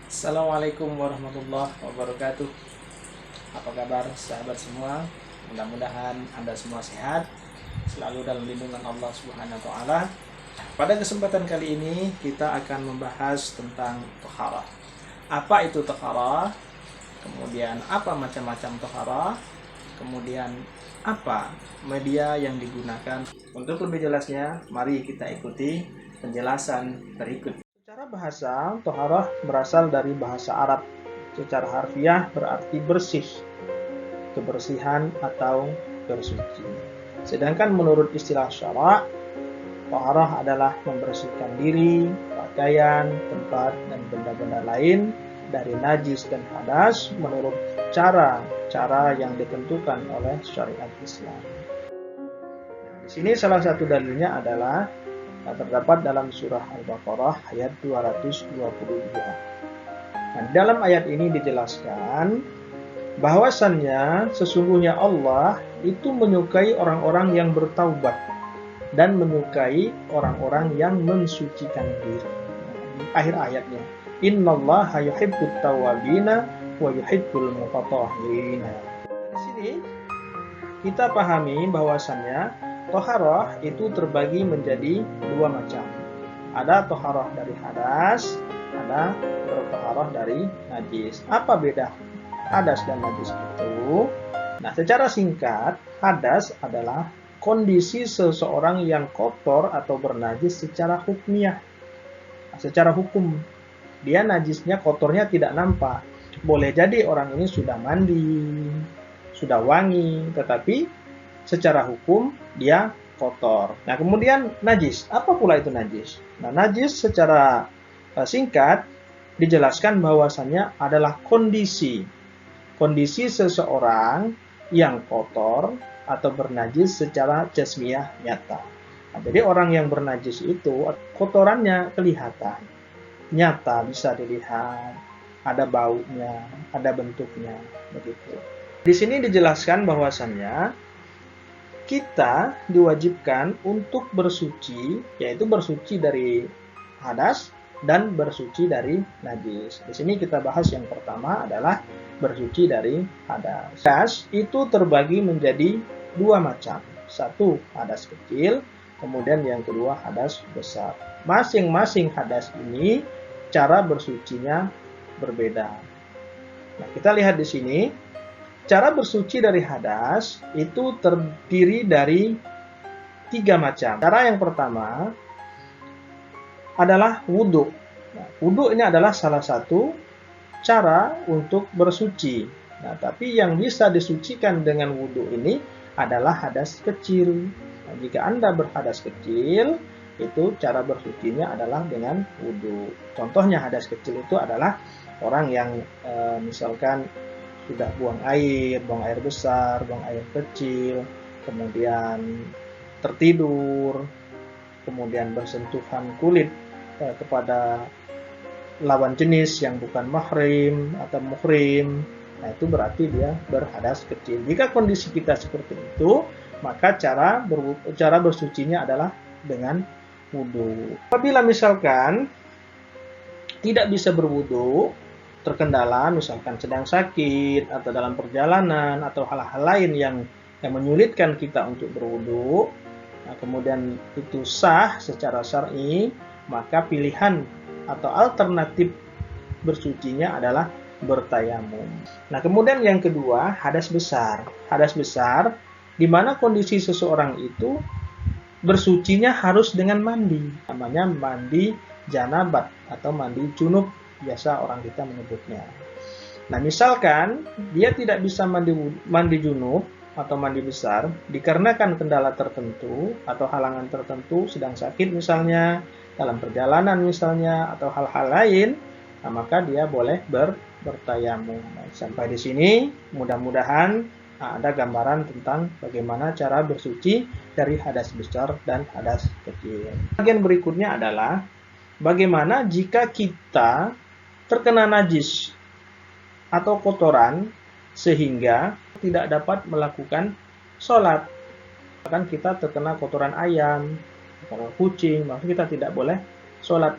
Assalamualaikum warahmatullahi wabarakatuh. Apa kabar sahabat semua? Mudah-mudahan Anda semua sehat, selalu dalam lindungan Allah Subhanahu wa taala. Pada kesempatan kali ini kita akan membahas tentang toharah. Apa itu toharah? Kemudian apa macam-macam toharah? Kemudian apa media yang digunakan? Untuk lebih jelasnya, mari kita ikuti penjelasan berikut. Secara bahasa, toharah berasal dari bahasa Arab. Secara harfiah berarti bersih, kebersihan atau bersuci. Sedangkan menurut istilah syara', toharah adalah membersihkan diri, pakaian, tempat, dan benda-benda lain dari najis dan hadas menurut cara yang ditentukan oleh syariat Islam. Di sini salah satu dalilnya adalah terdapat dalam surah Al-Baqarah ayat 222. Nah, dalam ayat ini dijelaskan bahwasannya sesungguhnya Allah itu menyukai orang-orang yang bertaubat dan menyukai orang-orang yang mensucikan diri. Di akhir ayatnya, innallaha yuhibbut tawwabina wa yuhibbul mutatahhirina. Di sini kita pahami bahwasannya toharah itu terbagi menjadi dua macam. Ada toharah dari hadas, ada toharah dari najis. Apa beda hadas dan najis itu? Nah, secara singkat, hadas adalah kondisi seseorang yang kotor atau bernajis secara hukmiyah. Secara hukum, dia najisnya, kotornya tidak nampak. Boleh jadi orang ini sudah mandi, sudah wangi, tetapi secara hukum dia kotor. Nah, kemudian najis. Apa pula itu najis? Nah, najis secara singkat dijelaskan bahwasannya adalah kondisi seseorang yang kotor atau bernajis secara jasmiyah nyata. Nah, jadi orang yang bernajis itu kotorannya kelihatan, nyata, bisa dilihat, ada baunya, ada bentuknya, begitu. Di sini dijelaskan bahwasannya kita diwajibkan untuk bersuci, yaitu bersuci dari hadas dan bersuci dari najis. Di sini kita bahas yang pertama adalah bersuci dari hadas. Hadas itu terbagi menjadi dua macam. Satu, hadas kecil, kemudian yang kedua hadas besar. Masing-masing hadas ini cara bersucinya berbeda. Nah, kita lihat di sini. Cara bersuci dari hadas itu terdiri dari tiga macam. Cara yang pertama adalah wudhu. Nah, wudhu ini adalah salah satu cara untuk bersuci. Nah, tapi yang bisa disucikan dengan wudhu ini adalah hadas kecil. Nah, jika Anda berhadas kecil, itu cara bersucinya adalah dengan wudhu. Contohnya hadas kecil itu adalah orang yang misalkan sudah buang air besar, buang air kecil, kemudian tertidur, kemudian bersentuhan kulit kepada lawan jenis yang bukan mahrim atau muhrim. Nah, itu berarti dia berhadas kecil. Jika kondisi kita seperti itu, maka cara bersucinya adalah dengan wudhu. Apabila misalkan tidak bisa berwudhu, terkendala, misalkan sedang sakit atau dalam perjalanan atau hal-hal lain yang menyulitkan kita untuk berwudu, nah, kemudian itu sah secara syar'i, maka pilihan atau alternatif bersucinya adalah bertayamum. Nah, kemudian yang kedua, hadas besar. Hadas besar di mana kondisi seseorang itu bersucinya harus dengan mandi. Namanya mandi janabat atau mandi junub, biasa orang kita menyebutnya. Nah, misalkan dia tidak bisa mandi junub atau mandi besar dikarenakan kendala tertentu atau halangan tertentu, sedang sakit misalnya, dalam perjalanan misalnya, atau hal-hal lain, nah, maka dia boleh bertayamum. Sampai di sini mudah-mudahan ada gambaran tentang bagaimana cara bersuci dari hadas besar dan hadas kecil. Bagian berikutnya adalah bagaimana jika kita terkena najis atau kotoran sehingga tidak dapat melakukan sholat. Bahkan kita terkena kotoran ayam, kotoran kucing, maka kita tidak boleh sholat.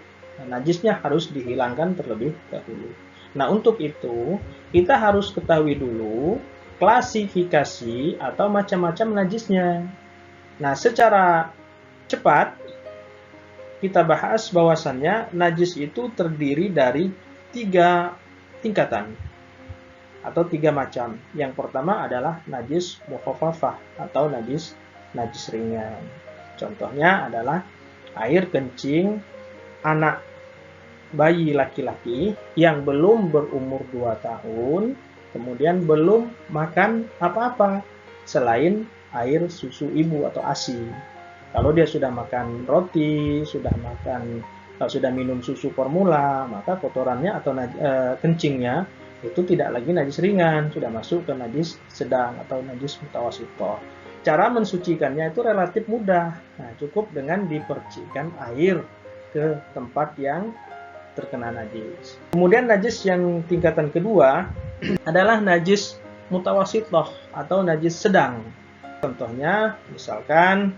najisnya harus dihilangkan terlebih dahulu. Nah, untuk itu kita harus ketahui dulu klasifikasi atau macam-macam najisnya. Nah, secara cepat kita bahas bahwasannya najis itu terdiri dari 3 tingkatan atau 3 macam. Yang pertama adalah najis mukhaffafah atau najis ringan. Contohnya adalah air kencing anak bayi laki-laki yang belum berumur 2 tahun, kemudian belum makan apa-apa selain air susu ibu atau ASI. Kalau dia sudah makan roti, sudah minum susu formula, maka kotorannya atau kencingnya itu tidak lagi najis ringan, sudah masuk ke najis sedang atau najis mutawassithah. Cara mensucikannya itu relatif mudah. Nah, cukup dengan dipercikan air ke tempat yang terkena najis. Kemudian najis yang tingkatan kedua adalah najis mutawassithah atau najis sedang. Contohnya misalkan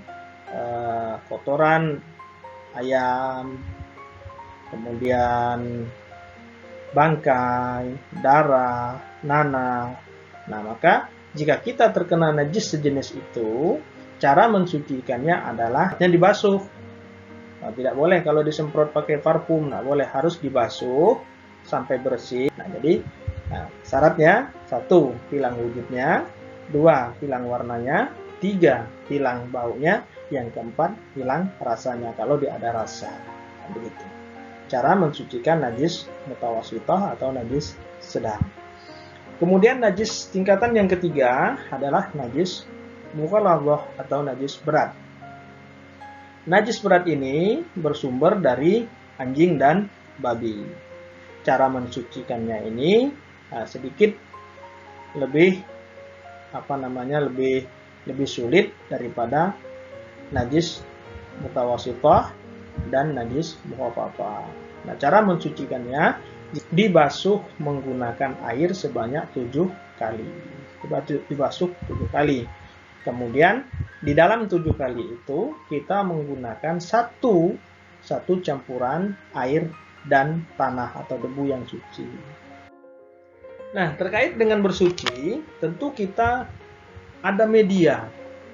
kotoran ayam, kemudian bangkai, darah, nanah. Nah, maka jika kita terkena najis sejenis itu, cara mensucikannya adalah dibasuh. Nah, tidak boleh kalau disemprot pakai parfum, nah boleh, harus dibasuh sampai bersih. Nah, jadi syaratnya 1, hilang wujudnya, 2, hilang warnanya, 3, hilang baunya, yang keempat, hilang rasanya kalau dia ada rasa. Nah, begitu cara mensucikan najis mutawassithah atau najis sedang. Kemudian najis tingkatan yang ketiga adalah najis mughalladhah atau najis berat. Najis berat ini bersumber dari anjing dan babi. Cara mensucikannya ini sedikit lebih lebih sulit daripada najis mutawassithah dan najis mukhaffafah. Nah, cara mensucikannya dibasuh menggunakan air sebanyak 7 kali. Dibasuh 7 kali. Kemudian di dalam 7 kali itu kita menggunakan satu campuran air dan tanah atau debu yang suci. Nah, terkait dengan bersuci, tentu kita ada media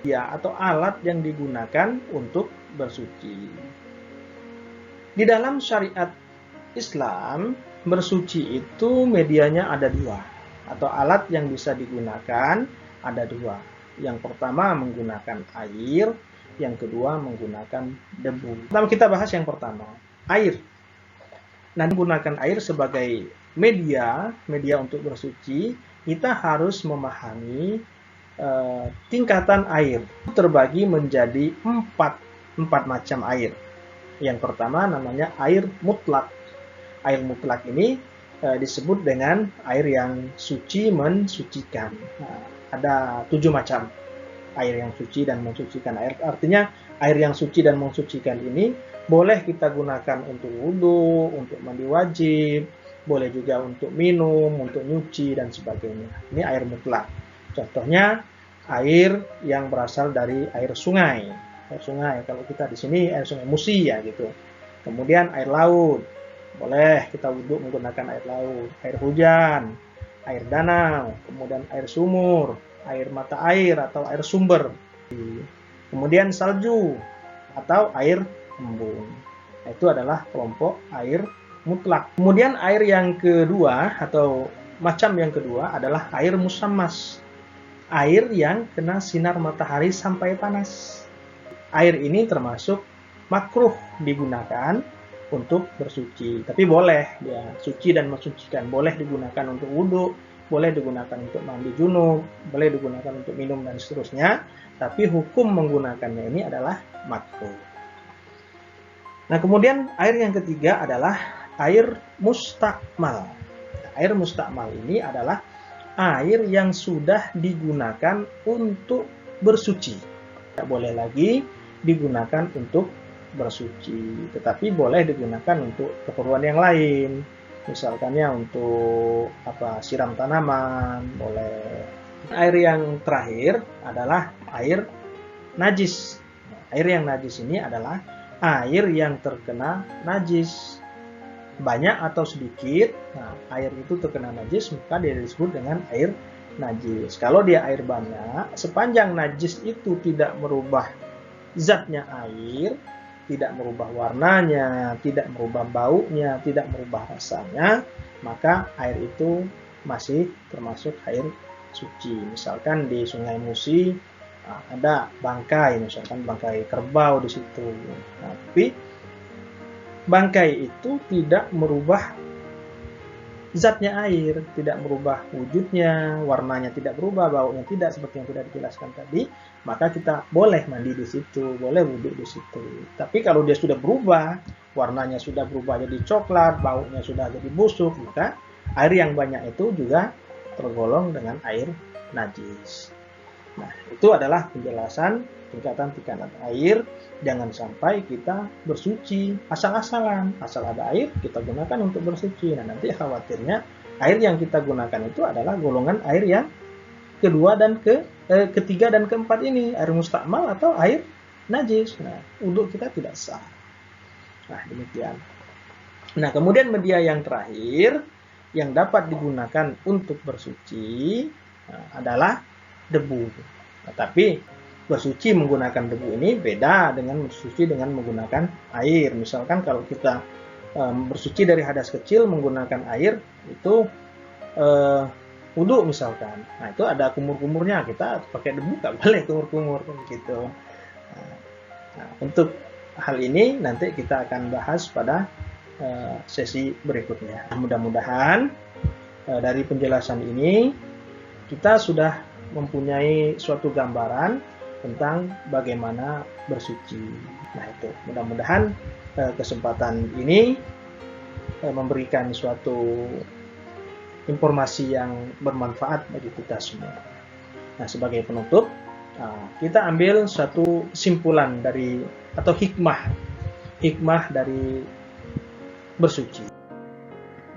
atau alat yang digunakan untuk bersuci. Di dalam syariat Islam, bersuci itu medianya ada 2, atau alat yang bisa digunakan ada 2. Yang pertama menggunakan air, yang kedua menggunakan debu. Pertama kita bahas yang pertama, air. Nah, menggunakan air sebagai media untuk bersuci, kita harus memahami tingkatan air. Terbagi menjadi 4 macam air. Yang pertama namanya air mutlak. Air mutlak ini disebut dengan air yang suci mensucikan. Nah, ada 7 macam air yang suci dan mensucikan. Artinya air yang suci dan mensucikan ini boleh kita gunakan untuk wudhu, untuk mandi wajib, boleh juga untuk minum, untuk nyuci dan sebagainya. Ini air mutlak. Contohnya air yang berasal dari air sungai. Air sungai, kalau kita di sini air sungai Musi ya gitu. Kemudian air laut, boleh kita wudhu menggunakan air laut. Air hujan, air danau, kemudian air sumur, air mata air atau air sumber. Kemudian salju atau air embun. Nah, itu adalah kelompok air mutlak. Kemudian air yang kedua atau macam yang kedua adalah air musammas. Air yang kena sinar matahari sampai panas. Air ini termasuk makruh digunakan untuk bersuci. Tapi boleh ya, suci dan mensucikan. Boleh digunakan untuk wudhu, boleh digunakan untuk mandi junub, boleh digunakan untuk minum dan seterusnya. Tapi hukum menggunakannya ini adalah makruh. Nah, kemudian air yang ketiga adalah air mustakmal. Air mustakmal ini adalah air yang sudah digunakan untuk bersuci. Tidak boleh lagi digunakan untuk bersuci, tetapi boleh digunakan untuk keperluan yang lain. Misalkannya untuk siram tanaman, boleh. Air yang terakhir adalah air najis. Air yang najis ini adalah air yang terkena najis. banyak atau sedikit, nah, air itu terkena najis, maka dia disebut dengan air najis. Kalau dia air banyak, sepanjang najis itu tidak merubah zatnya air, tidak merubah warnanya, tidak merubah baunya, tidak merubah rasanya, maka air itu masih termasuk air suci. Misalkan di Sungai Musi ada bangkai, misalkan bangkai kerbau di situ. Tapi bangkai itu tidak merubah zatnya air, tidak merubah wujudnya, warnanya tidak berubah, baunya tidak, seperti yang sudah dijelaskan tadi, maka kita boleh mandi di situ, boleh wudhu di situ. Tapi kalau dia sudah berubah, warnanya sudah berubah jadi coklat, baunya sudah jadi busuk, maka air yang banyak itu juga tergolong dengan air najis. Nah, itu adalah penjelasan tingkatan air. Jangan sampai kita bersuci asal-asalan. Asal ada air, kita gunakan untuk bersuci. Nah, nanti khawatirnya air yang kita gunakan itu adalah golongan air yang kedua dan ketiga dan keempat ini. Air mustakmal atau air najis. Nah, wudhu kita tidak sah. Nah, demikian. Nah, kemudian media yang terakhir yang dapat digunakan untuk bersuci adalah debu. Nah, tapi bersuci menggunakan debu ini beda dengan bersuci dengan menggunakan air. Misalkan kalau kita bersuci dari hadas kecil menggunakan air itu wudhu misalkan. Nah, itu ada kumur-kumurnya, kita pakai debu nggak boleh kumur-kumur gitu. Nah, untuk hal ini nanti kita akan bahas pada sesi berikutnya. Mudah-mudahan dari penjelasan ini kita sudah mempunyai suatu gambaran tentang bagaimana bersuci. Nah, itu mudah-mudahan kesempatan ini memberikan suatu informasi yang bermanfaat bagi kita semua. Nah, sebagai penutup, kita ambil satu kesimpulan dari atau hikmah dari bersuci.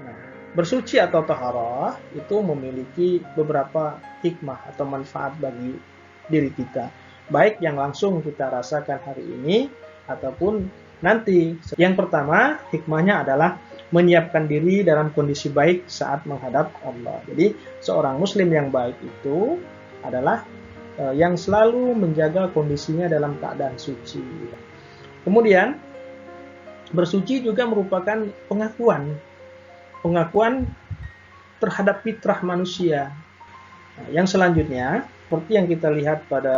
Nah, bersuci atau taharah itu memiliki beberapa hikmah atau manfaat bagi diri kita, baik yang langsung kita rasakan hari ini ataupun nanti. Yang pertama, hikmahnya adalah menyiapkan diri dalam kondisi baik saat menghadap Allah. Jadi, seorang muslim yang baik itu adalah yang selalu menjaga kondisinya dalam keadaan suci. Kemudian, bersuci juga merupakan pengakuan terhadap fitrah manusia. Nah, yang selanjutnya, seperti yang kita lihat pada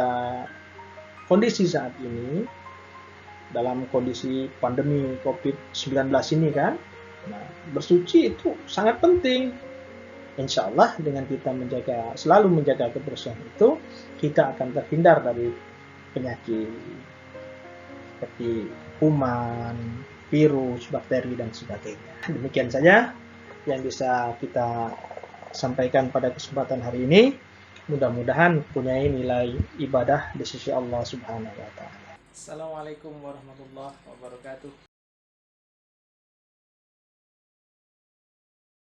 kondisi saat ini, dalam kondisi pandemi COVID-19 ini kan, nah, bersuci itu sangat penting. Insya Allah dengan kita selalu menjaga kebersihan itu, kita akan terhindar dari penyakit seperti kuman, virus, bakteri, dan sebagainya. Demikian saja yang bisa kita sampaikan pada kesempatan hari ini. Mudah-mudahan punya nilai ibadah di sisi Allah Subhanahu wa Ta'ala. Assalamualaikum warahmatullahi wabarakatuh.